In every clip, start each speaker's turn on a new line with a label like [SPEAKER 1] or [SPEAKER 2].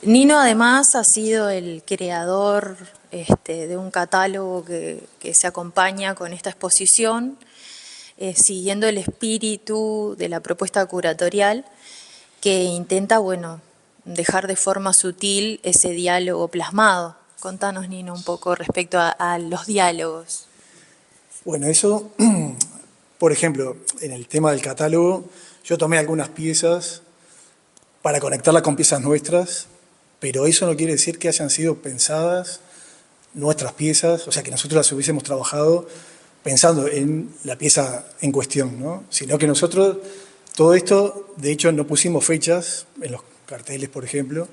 [SPEAKER 1] Nino además ha sido el creador de un catálogo que se acompaña con esta exposición, siguiendo el espíritu de la propuesta curatorial que intenta, bueno, dejar de forma sutil ese diálogo plasmado. Contanos, Nino, un poco respecto a los diálogos.
[SPEAKER 2] Bueno, eso, por ejemplo, en el tema del catálogo, yo tomé algunas piezas para conectarlas con piezas nuestras, pero eso no quiere decir que hayan sido pensadas nuestras piezas, o sea, que nosotros las hubiésemos trabajado pensando en la pieza en cuestión, ¿no? Sino que nosotros, todo esto, de hecho, no pusimos fechas en los carteles, por ejemplo,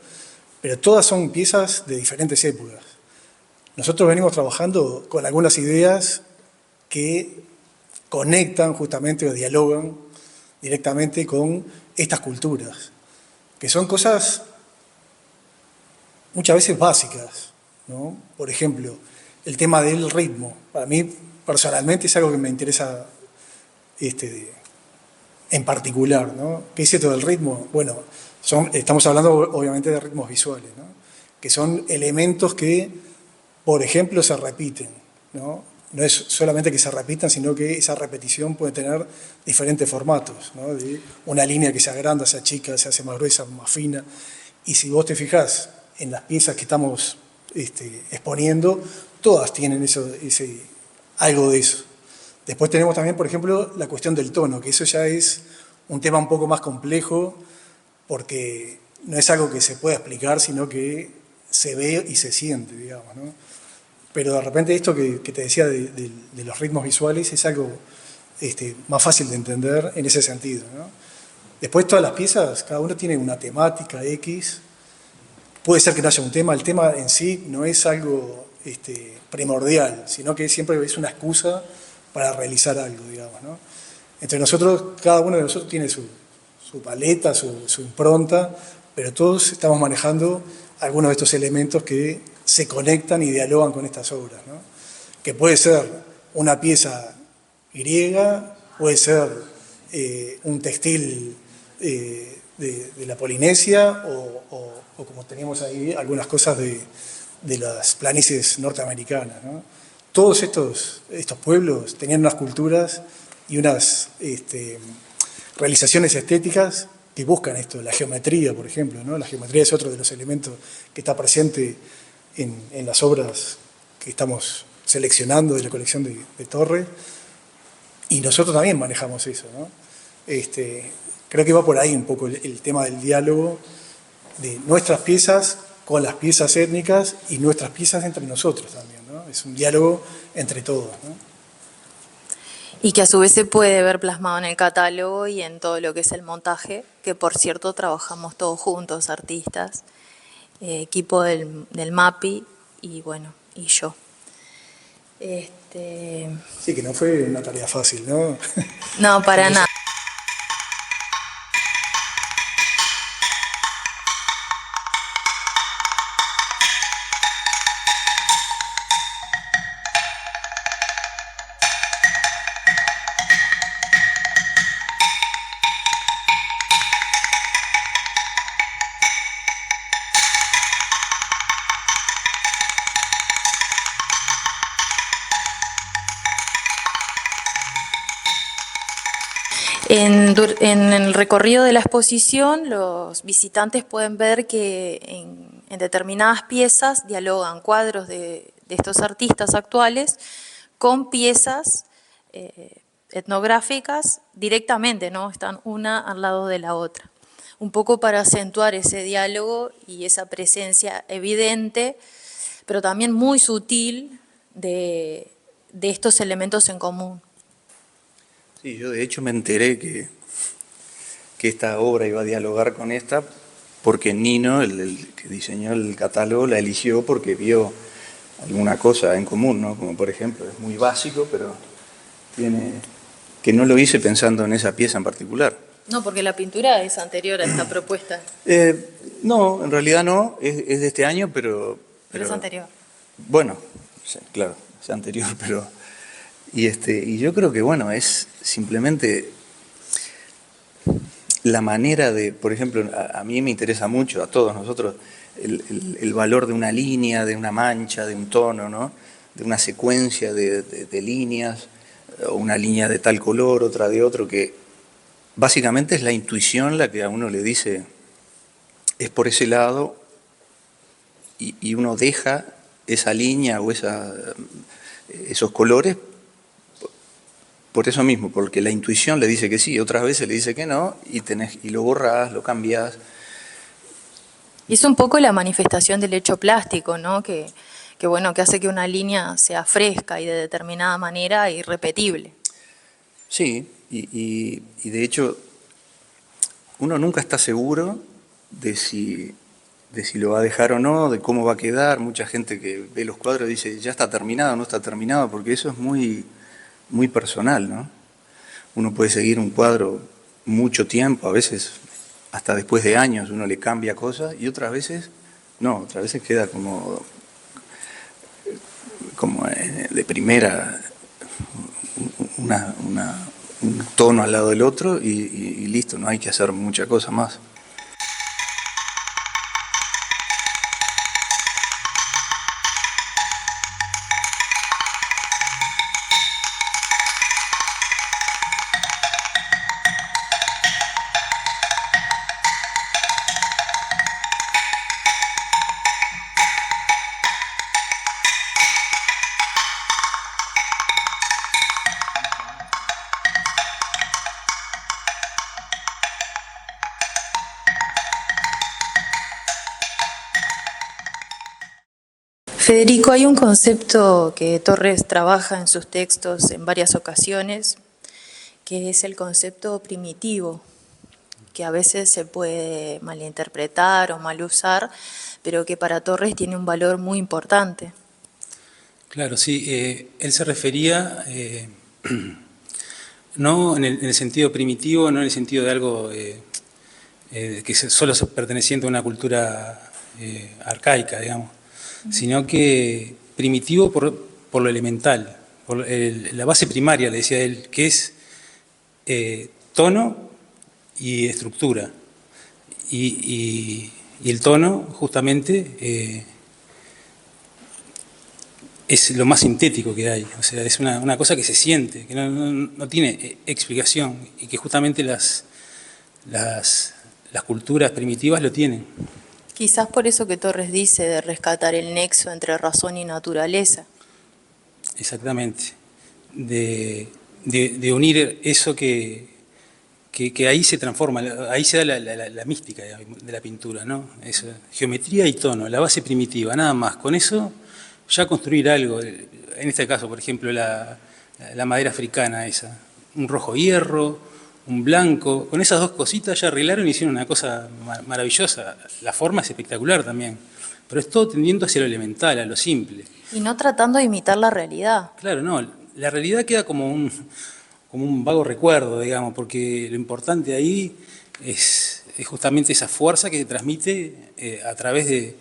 [SPEAKER 2] pero todas son piezas de diferentes épocas. Nosotros venimos trabajando con algunas ideas que conectan justamente o dialogan directamente con estas culturas, que son cosas muchas veces básicas, ¿no? Por ejemplo, el tema del ritmo. Para mí, personalmente, es algo que me interesa en particular, ¿no? ¿Qué es esto del ritmo? Bueno, estamos hablando obviamente de ritmos visuales, ¿no? Que son elementos que, por ejemplo, se repiten, ¿no? No es solamente que se repitan, sino que esa repetición puede tener diferentes formatos, ¿no? De una línea que se agranda, se achica, se hace más gruesa, más fina. Y si vos te fijás en las piezas que estamos exponiendo, todas tienen algo de eso. Después tenemos también, por ejemplo, la cuestión del tono, que eso ya es un tema un poco más complejo, porque no es algo que se pueda explicar, sino que se ve y se siente, digamos, ¿no? Pero de repente esto que te decía de los ritmos visuales es algo más fácil de entender en ese sentido, ¿no? Después todas las piezas, cada uno tiene una temática X. Puede ser que no haya un tema, el tema en sí no es algo primordial, sino que siempre es una excusa para realizar algo, digamos, ¿no? Entre nosotros, cada uno de nosotros tiene su paleta, su impronta, pero todos estamos manejando algunos de estos elementos que se conectan y dialogan con estas obras, ¿no? Que puede ser una pieza griega, puede ser un textil de la Polinesia o como teníamos ahí algunas cosas de las planicies norteamericanas, ¿no? Todos estos pueblos tenían unas culturas y unas realizaciones estéticas que buscan esto, la geometría, por ejemplo, ¿no? La geometría es otro de los elementos que está presente en las obras que estamos seleccionando de la colección de Torre, y nosotros también manejamos eso, ¿no? Creo que va por ahí un poco el tema del diálogo de nuestras piezas con las piezas étnicas y nuestras piezas entre nosotros también, ¿no? Es un diálogo entre todos, ¿no?
[SPEAKER 1] Y que a su vez se puede ver plasmado en el catálogo y en todo lo que es el montaje, que por cierto trabajamos todos juntos, artistas, equipo del MAPI y bueno, y yo.
[SPEAKER 2] Sí, que no fue una tarea fácil, ¿no?
[SPEAKER 1] No, para nada. En el recorrido de la exposición, los visitantes pueden ver que en determinadas piezas dialogan cuadros de estos artistas actuales con piezas etnográficas directamente, ¿no? Están una al lado de la otra. Un poco para acentuar ese diálogo y esa presencia evidente, pero también muy sutil de estos elementos en común.
[SPEAKER 3] Sí, yo de hecho me enteré que esta obra iba a dialogar con esta porque Nino, el que diseñó el catálogo, la eligió porque vio alguna cosa en común, ¿no? Como por ejemplo, es muy básico, pero tiene que no lo hice pensando en esa pieza en particular.
[SPEAKER 1] No, porque la pintura es anterior a esta propuesta.
[SPEAKER 3] No, en realidad no, es de este año, pero
[SPEAKER 1] es anterior.
[SPEAKER 3] Bueno, claro, es anterior, pero... Y yo creo que, bueno, es simplemente la manera de, por ejemplo, a mí me interesa mucho, a todos nosotros, el valor de una línea, de una mancha, de un tono, ¿no? De una secuencia de líneas, o una línea de tal color, otra de otro, que básicamente es la intuición la que a uno le dice, es por ese lado, y uno deja esa línea o esos colores por eso mismo, porque la intuición le dice que sí, otras veces le dice que no, y lo borrás, lo cambiás.
[SPEAKER 1] Y es un poco la manifestación del hecho plástico, ¿no? Bueno, que hace que una línea sea fresca y de determinada manera irrepetible.
[SPEAKER 3] Sí, y de hecho uno nunca está seguro de si lo va a dejar o no, de cómo va a quedar. Mucha gente que ve los cuadros dice, ya está terminado, no está terminado, porque eso es muy, muy personal, ¿no? Uno puede seguir un cuadro mucho tiempo, a veces hasta después de años uno le cambia cosas, y otras veces no, otras veces queda como de primera un tono al lado del otro y listo, no hay que hacer mucha cosa más.
[SPEAKER 1] Federico, hay un concepto que Torres trabaja en sus textos en varias ocasiones, que es el concepto primitivo, que a veces se puede malinterpretar o mal usar, pero que para Torres tiene un valor muy importante.
[SPEAKER 4] Claro, sí, él se refería no en el sentido primitivo, no en el sentido de algo que solo perteneciente a una cultura arcaica, digamos, sino que primitivo por lo elemental, por la base primaria, le decía él, que es tono y estructura. Y el tono, justamente, es lo más sintético que hay, o sea, es una cosa que se siente, que no tiene explicación, y que justamente las culturas primitivas lo tienen.
[SPEAKER 1] Quizás por eso que Torres dice de rescatar el nexo entre razón y naturaleza.
[SPEAKER 4] Exactamente, de unir eso que ahí se transforma, ahí se da la mística de la pintura, ¿no? Eso, geometría y tono, la base primitiva, nada más. Con eso ya construir algo, en este caso, por ejemplo, la madera africana esa, un rojo hierro, un blanco, con esas dos cositas ya arreglaron y hicieron una cosa maravillosa. La forma es espectacular también, pero es todo tendiendo hacia lo elemental, a lo simple.
[SPEAKER 1] Y no tratando de imitar la realidad.
[SPEAKER 4] Claro, no, la realidad queda como un vago recuerdo, digamos, porque lo importante ahí es justamente esa fuerza que se transmite a través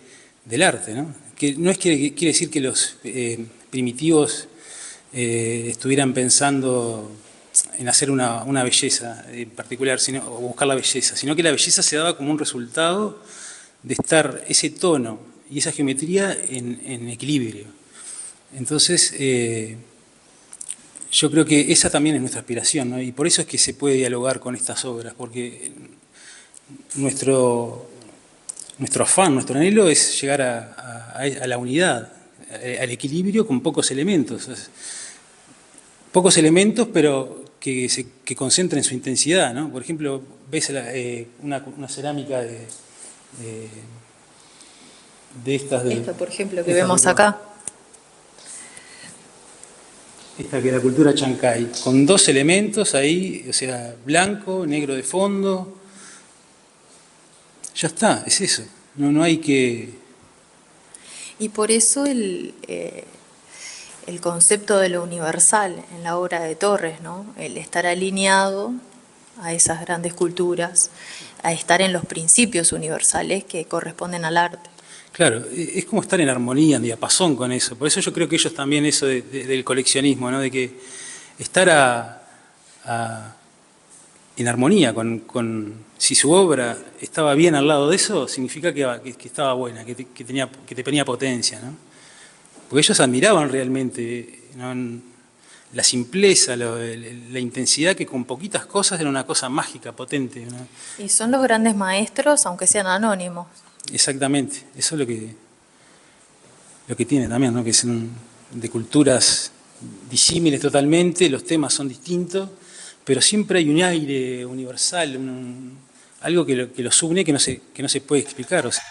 [SPEAKER 4] del arte, ¿no? Que no quiere decir que los primitivos estuvieran pensando en hacer una belleza en particular, o buscar la belleza, sino que la belleza se daba como un resultado de estar ese tono y esa geometría en equilibrio. Entonces, yo creo que esa también es nuestra aspiración, ¿no? Y por eso es que se puede dialogar con estas obras, porque nuestro afán, nuestro anhelo es llegar a la unidad, al equilibrio con pocos elementos. Pocos elementos, pero que concentren su intensidad, ¿no? Por ejemplo, ves una cerámica de estas...
[SPEAKER 1] Esta, por ejemplo, que vemos acá.
[SPEAKER 4] Esta que es la cultura chancay, con dos elementos ahí, o sea, blanco, negro de fondo. Ya está, es eso. No hay que...
[SPEAKER 1] Y por eso el concepto de lo universal en la obra de Torres, ¿no? El estar alineado a esas grandes culturas, a estar en los principios universales que corresponden al arte.
[SPEAKER 4] Claro, es como estar en armonía, en diapasón con eso. Por eso yo creo que ellos también, eso del coleccionismo, ¿no? De que estar en armonía si su obra estaba bien al lado de eso, significa que estaba buena, que tenía potencia, ¿no? Porque ellos admiraban realmente, ¿no?, la simpleza, la intensidad, que con poquitas cosas era una cosa mágica, potente, ¿no?
[SPEAKER 1] Y son los grandes maestros, aunque sean anónimos.
[SPEAKER 4] Exactamente, eso es lo que tiene también, ¿no?, que son de culturas disímiles totalmente, los temas son distintos, pero siempre hay un aire universal, algo que los une que no se puede explicar. O sea.